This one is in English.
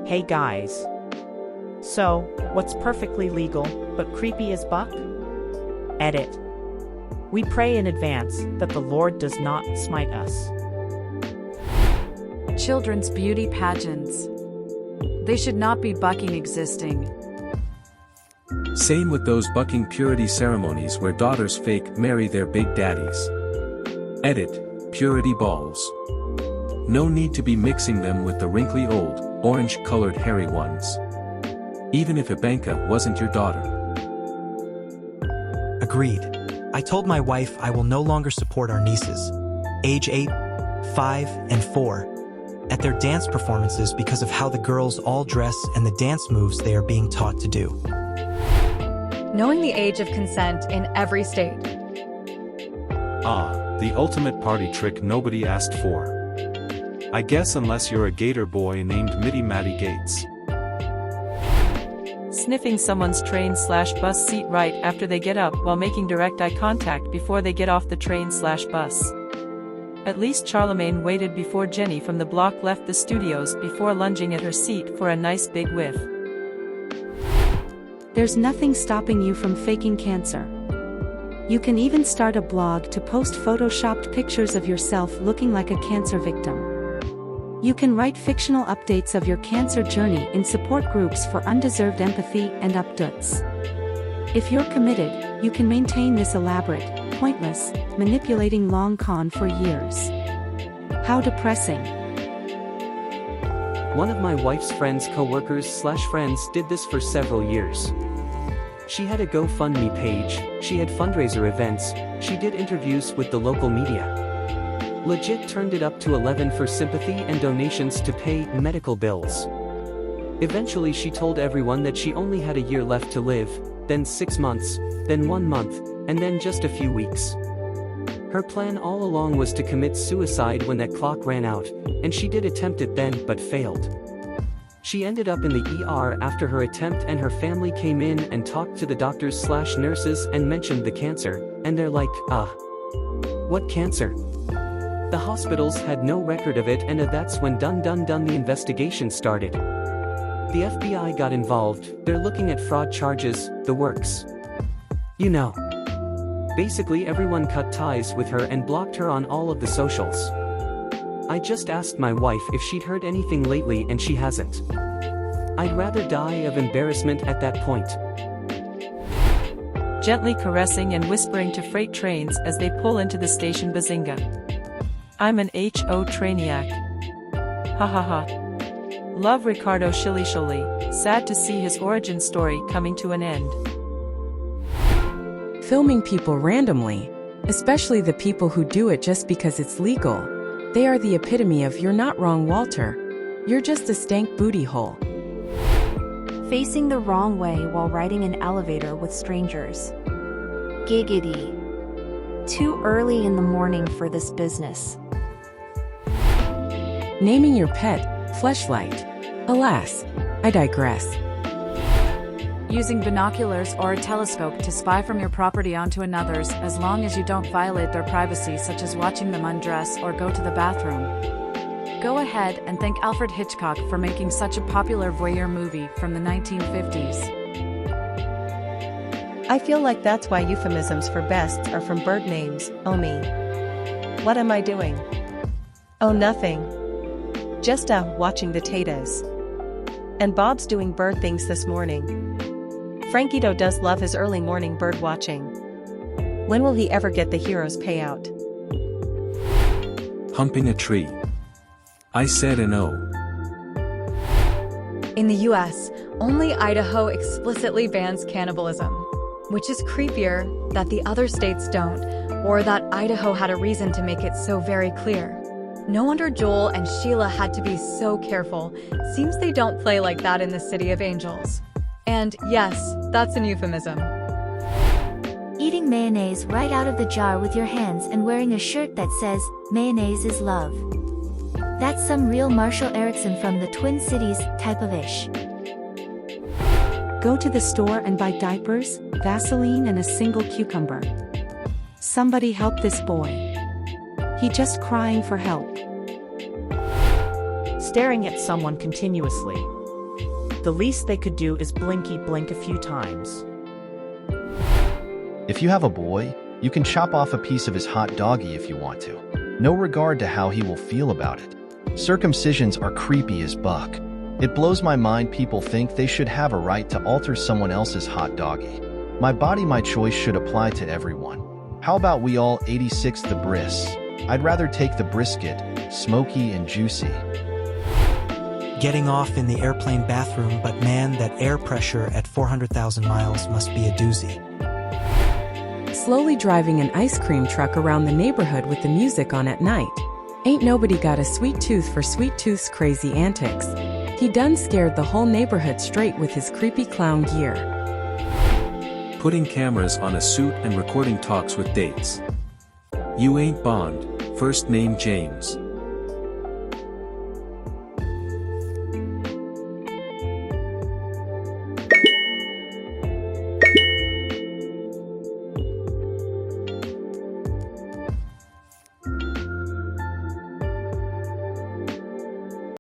Hey guys. So, what's perfectly legal, but creepy as buck? Edit. We pray in advance that the Lord does not smite us. Children's beauty pageants. They should not be bucking existing. Same with those bucking purity ceremonies where daughters fake marry their big daddies. Edit, purity balls. No need to be mixing them with the wrinkly old, orange-colored hairy ones. Even if Ivanka wasn't your daughter. Agreed. I told my wife I will no longer support our nieces, age 8, 5, and 4, at their dance performances because of how the girls all dress and the dance moves they are being taught to do. Knowing the age of consent in every state. Ah, the ultimate party trick nobody asked for. I guess unless you're a gator boy named Mitty Matty Gates. Sniffing someone's train/bus seat right after they get up while making direct eye contact before they get off the train/bus. At least Charlemagne waited before Jenny from the block left the studios before lunging at her seat for a nice big whiff. There's nothing stopping you from faking cancer. You can even start a blog to post photoshopped pictures of yourself looking like a cancer victim. You can write fictional updates of your cancer journey in support groups for undeserved empathy and updates. If you're committed, you can maintain this elaborate, pointless, manipulating long con for years. How depressing. One of my wife's friends' co-workers/friends did this for several years. She had a GoFundMe page, she had fundraiser events, she did interviews with the local media. Legit turned it up to 11 for sympathy and donations to pay medical bills. Eventually she told everyone that she only had a year left to live, then 6 months, then 1 month, and then just a few weeks. Her plan all along was to commit suicide when that clock ran out, and she did attempt it then but failed. She ended up in the ER after her attempt and her family came in and talked to the doctors/nurses and mentioned the cancer, and they're like, what cancer? The hospitals had no record of it and that's when the investigation started. The FBI got involved, they're looking at fraud charges, the works. You know. Basically everyone cut ties with her and blocked her on all of the socials. I just asked my wife if she'd heard anything lately and she hasn't. I'd rather die of embarrassment at that point. Gently caressing and whispering to freight trains as they pull into the station. Bazinga. I'm an Trainiac. Ha ha ha. Love Ricardo Shilly. Sad to see his origin story coming to an end. Filming people randomly, especially the people who do it just because it's legal. They are the epitome of "you're not wrong, Walter. You're just a stank booty hole." Facing the wrong way while riding an elevator with strangers. Giggity. Too early in the morning for this business. Naming your pet, Fleshlight. Alas, I digress. Using binoculars or a telescope to spy from your property onto another's as long as you don't violate their privacy, such as watching them undress or go to the bathroom. Go ahead and thank Alfred Hitchcock for making such a popular voyeur movie from the 1950s. I feel like that's why euphemisms for bests are from bird names. Oh me. What am I doing? Oh nothing. Just watching the tatas. And Bob's doing bird things this morning. Frankito does love his early morning bird watching. When will he ever get the hero's payout? Humping a tree. I said an O. In the US, only Idaho explicitly bans cannibalism, which is creepier that the other states don't, or that Idaho had a reason to make it so very clear. No wonder Joel and Sheila had to be so careful. Seems they don't play like that in the City of Angels. And yes, that's an euphemism. Eating mayonnaise right out of the jar with your hands and wearing a shirt that says, "Mayonnaise is love." That's some real Marshall Erickson from the Twin Cities type of ish. Go to the store and buy diapers, Vaseline and a single cucumber. Somebody help this boy. He just crying for help. Staring at someone continuously. The least they could do is blinky blink a few times. If you have a boy, you can chop off a piece of his hot doggy if you want to. No regard to how he will feel about it. Circumcisions are creepy as buck. It blows my mind people think they should have a right to alter someone else's hot doggy. My body, my choice should apply to everyone. How about we all 86 the bris? I'd rather take the brisket, smoky and juicy. Getting off in the airplane bathroom, but man, that air pressure at 400,000 miles must be a doozy. Slowly driving an ice cream truck around the neighborhood with the music on at night. Ain't nobody got a sweet tooth for Sweet Tooth's crazy antics. He done scared the whole neighborhood straight with his creepy clown gear. Putting cameras on a suit and recording talks with dates. You ain't Bond, first name James.